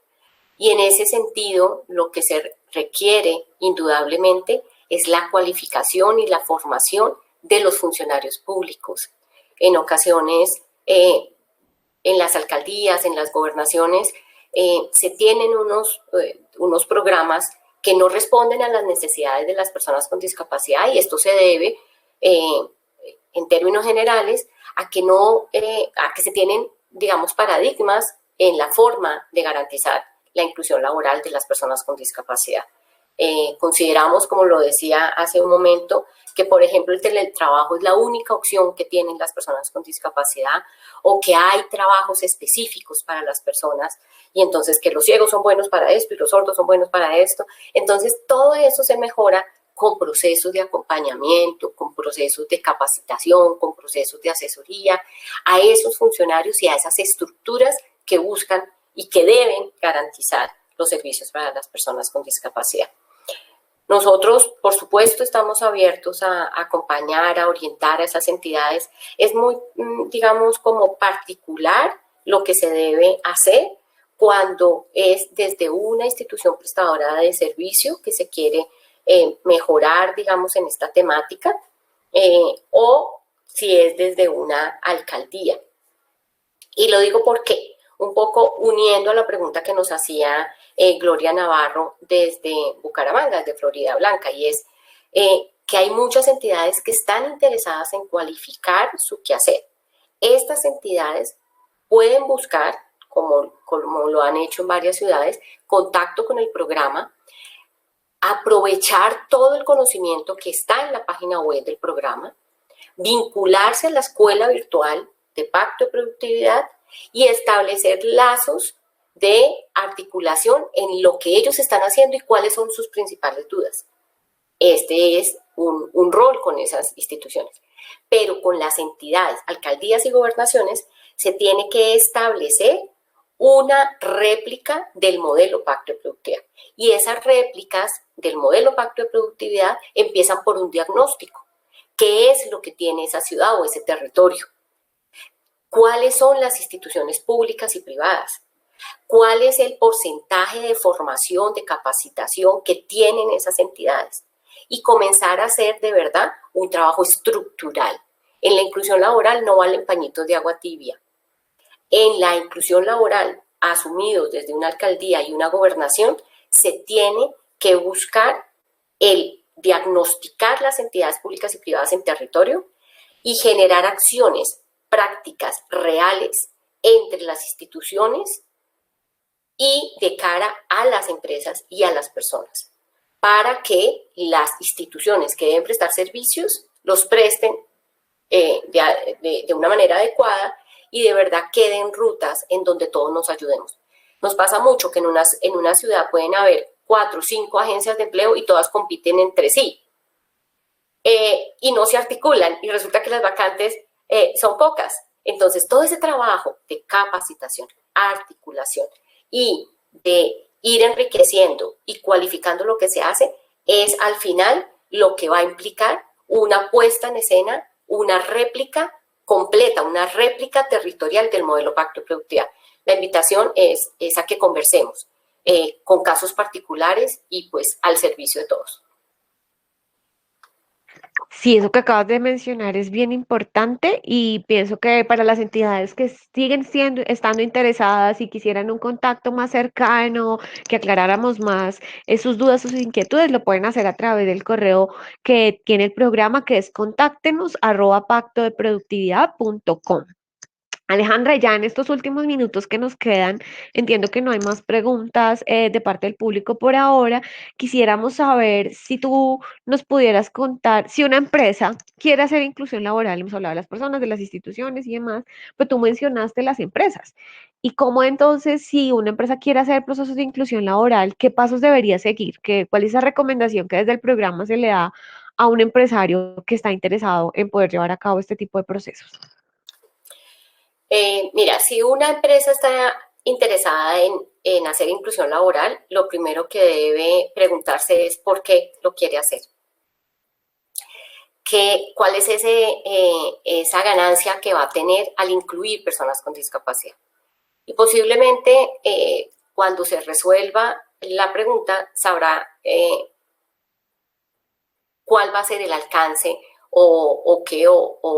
Y en ese sentido, lo que se requiere indudablemente es la cualificación y la formación de los funcionarios públicos. En ocasiones, en las alcaldías, en las gobernaciones, se tienen unos programas que no responden a las necesidades de las personas con discapacidad, y esto se debe, en términos generales, a que se tienen, digamos, paradigmas en la forma de garantizar la inclusión laboral de las personas con discapacidad. Consideramos, como lo decía hace un momento, que, por ejemplo, el teletrabajo es la única opción que tienen las personas con discapacidad, o que hay trabajos específicos para las personas, y entonces que los ciegos son buenos para esto y los sordos son buenos para esto. Entonces, todo eso se mejora con procesos de acompañamiento, con procesos de capacitación, con procesos de asesoría a esos funcionarios y a esas estructuras que buscan y que deben garantizar los servicios para las personas con discapacidad. Nosotros, por supuesto, estamos abiertos a acompañar, a orientar a esas entidades. Es muy, digamos, como particular lo que se debe hacer, cuando es desde una institución prestadora de servicio que se quiere mejorar, digamos, en esta temática, o si es desde una alcaldía. Y lo digo porque, un poco uniendo a la pregunta que nos hacía Gloria Navarro desde Bucaramanga, desde Florida Blanca, y es que hay muchas entidades que están interesadas en cualificar su quehacer. Estas entidades pueden buscar, como lo han hecho en varias ciudades, contacto con el programa, aprovechar todo el conocimiento que está en la página web del programa, vincularse a la escuela virtual de Pacto de Productividad y establecer lazos de articulación en lo que ellos están haciendo y cuáles son sus principales dudas. Este es un rol con esas instituciones. Pero con las entidades, alcaldías y gobernaciones, se tiene que establecer una réplica del modelo Pacto de Productividad. Y esas réplicas del modelo Pacto de Productividad empiezan por un diagnóstico. ¿Qué es lo que tiene esa ciudad o ese territorio? ¿Cuáles son las instituciones públicas y privadas? ¿Cuál es el porcentaje de formación, de capacitación que tienen esas entidades? Y comenzar a hacer de verdad un trabajo estructural. En la inclusión laboral no valen pañitos de agua tibia. En la inclusión laboral, asumidos desde una alcaldía y una gobernación, se tiene que buscar el diagnosticar las entidades públicas y privadas en territorio y generar acciones prácticas reales entre las instituciones y de cara a las empresas y a las personas, para que las instituciones que deben prestar servicios los presten de una manera adecuada y de verdad queden rutas en donde todos nos ayudemos. Nos pasa mucho que en una ciudad pueden haber 4 o 5 agencias de empleo y todas compiten entre sí y no se articulan y resulta que las vacantes son pocas. Entonces, todo ese trabajo de capacitación, articulación y de ir enriqueciendo y cualificando lo que se hace es al final lo que va a implicar una puesta en escena, una réplica completa, una réplica territorial del modelo Pacto de Productividad. La invitación es a que conversemos con casos particulares y pues al servicio de todos. Sí, eso que acabas de mencionar es bien importante y pienso que para las entidades que siguen estando interesadas y quisieran un contacto más cercano, que aclaráramos más sus dudas, sus inquietudes, lo pueden hacer a través del correo que tiene el programa, que es contáctenos@pactodeproductividad.com. Alejandra, ya en estos últimos minutos que nos quedan, entiendo que no hay más preguntas de parte del público por ahora. Quisiéramos saber si tú nos pudieras contar, si una empresa quiere hacer inclusión laboral, hemos hablado de las personas, de las instituciones y demás, pero tú mencionaste las empresas. ¿Y cómo entonces, si una empresa quiere hacer procesos de inclusión laboral, qué pasos debería seguir? ¿Cuál es esa recomendación que desde el programa se le da a un empresario que está interesado en poder llevar a cabo este tipo de procesos? Mira, si una empresa está interesada en hacer inclusión laboral, lo primero que debe preguntarse es por qué lo quiere hacer. ¿Cuál es esa ganancia que va a tener al incluir personas con discapacidad? Y posiblemente cuando se resuelva la pregunta sabrá cuál va a ser el alcance o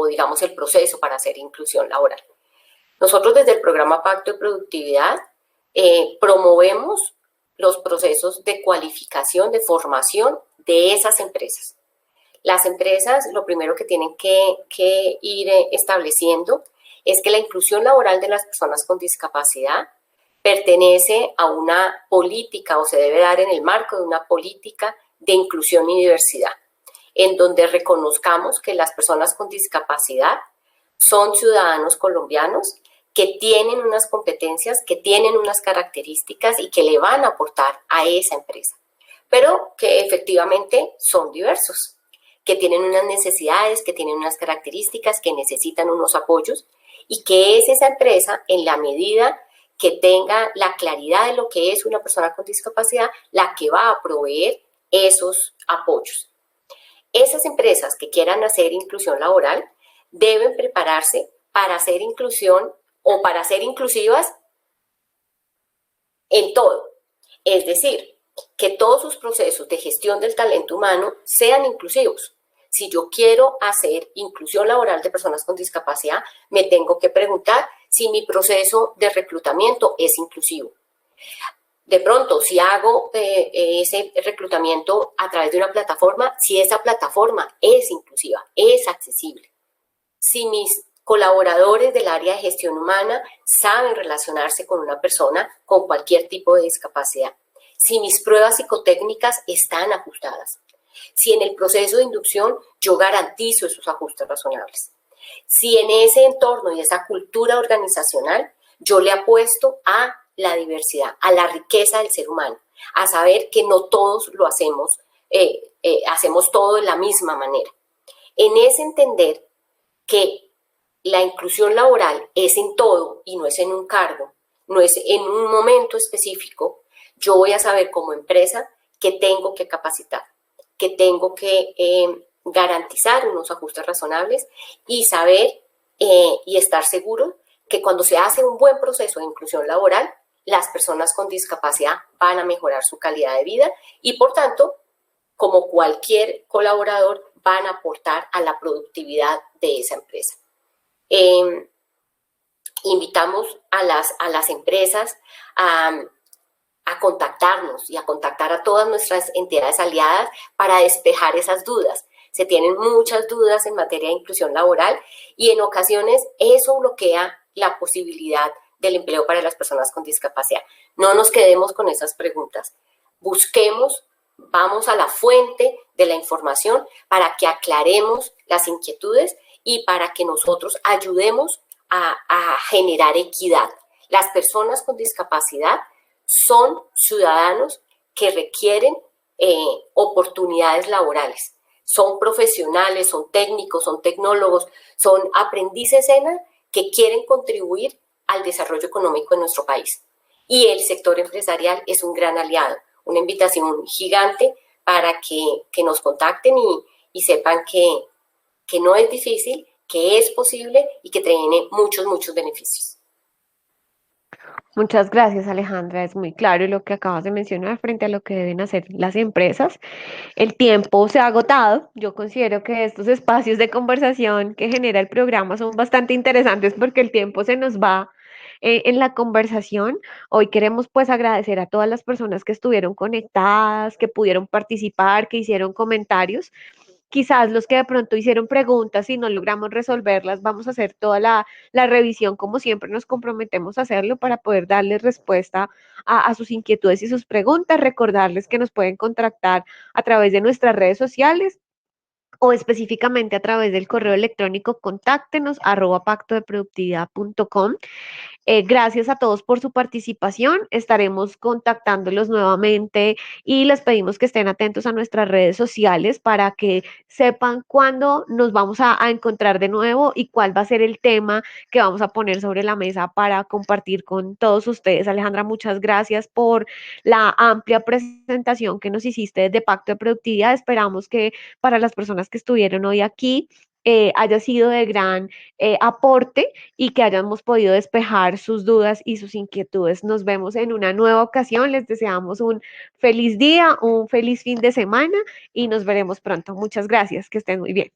digamos el proceso para hacer inclusión laboral. Nosotros desde el programa Pacto de Productividad promovemos los procesos de cualificación, de formación de esas empresas. Las empresas lo primero que tienen que ir estableciendo es que la inclusión laboral de las personas con discapacidad pertenece a una política o se debe dar en el marco de una política de inclusión y diversidad, en donde reconozcamos que las personas con discapacidad son ciudadanos colombianos que tienen unas competencias, que tienen unas características y que le van a aportar a esa empresa, pero que efectivamente son diversos, que tienen unas necesidades, que tienen unas características, que necesitan unos apoyos y que es esa empresa, en la medida que tenga la claridad de lo que es una persona con discapacidad, la que va a proveer esos apoyos. Esas empresas que quieran hacer inclusión laboral deben prepararse para hacer inclusión o para ser inclusivas en todo. Es decir, que todos sus procesos de gestión del talento humano sean inclusivos. Si yo quiero hacer inclusión laboral de personas con discapacidad, me tengo que preguntar si mi proceso de reclutamiento es inclusivo. De pronto, si hago ese reclutamiento a través de una plataforma, si esa plataforma es inclusiva, es accesible. Si mis colaboradores del área de gestión humana saben relacionarse con una persona con cualquier tipo de discapacidad. Si mis pruebas psicotécnicas están ajustadas. Si en el proceso de inducción yo garantizo esos ajustes razonables. Si en ese entorno y esa cultura organizacional yo le apuesto a la diversidad, a la riqueza del ser humano, a saber que no todos lo hacemos, hacemos todo de la misma manera. En ese entender que la inclusión laboral es en todo y no es en un cargo, no es en un momento específico, yo voy a saber como empresa que tengo que capacitar, que tengo que garantizar unos ajustes razonables y saber y estar seguro que cuando se hace un buen proceso de inclusión laboral, las personas con discapacidad van a mejorar su calidad de vida y, por tanto, como cualquier colaborador, van a aportar a la productividad de esa empresa. Invitamos a las empresas a contactarnos y a contactar a todas nuestras entidades aliadas para despejar esas dudas. Se tienen muchas dudas en materia de inclusión laboral y en ocasiones eso bloquea la posibilidad del empleo para las personas con discapacidad. No nos quedemos con esas preguntas. Busquemos, vamos a la fuente de la información para que aclaremos las inquietudes y para que nosotros ayudemos a generar equidad. Las personas con discapacidad son ciudadanos que requieren oportunidades laborales. Son profesionales, son técnicos, son tecnólogos, son aprendices ENA que quieren contribuir al desarrollo económico de nuestro país. Y el sector empresarial es un gran aliado, una invitación gigante para que nos contacten y sepan que no es difícil, que es posible y que tiene muchos beneficios. Muchas gracias, Alejandra. Es muy claro lo que acabas de mencionar frente a lo que deben hacer las empresas. El tiempo se ha agotado. Yo considero que estos espacios de conversación que genera el programa son bastante interesantes porque el tiempo se nos va en la conversación. Hoy queremos pues agradecer a todas las personas que estuvieron conectadas, que pudieron participar, que hicieron comentarios. Quizás los que de pronto hicieron preguntas y no logramos resolverlas, vamos a hacer toda la revisión como siempre nos comprometemos a hacerlo para poder darles respuesta a sus inquietudes y sus preguntas. Recordarles que nos pueden contactar a través de nuestras redes sociales o específicamente a través del correo electrónico contáctenos @pactodeproductividad.com. Gracias a todos por su participación. Estaremos contactándolos nuevamente y les pedimos que estén atentos a nuestras redes sociales para que sepan cuándo nos vamos a encontrar de nuevo y cuál va a ser el tema que vamos a poner sobre la mesa para compartir con todos ustedes. Alejandra, muchas gracias por la amplia presentación que nos hiciste de Pacto de Productividad. Esperamos que para las personas que estuvieron hoy aquí haya sido de gran aporte y que hayamos podido despejar sus dudas y sus inquietudes. Nos vemos en una nueva ocasión. Les deseamos un feliz día, un feliz fin de semana y nos veremos pronto. Muchas gracias. Que estén muy bien.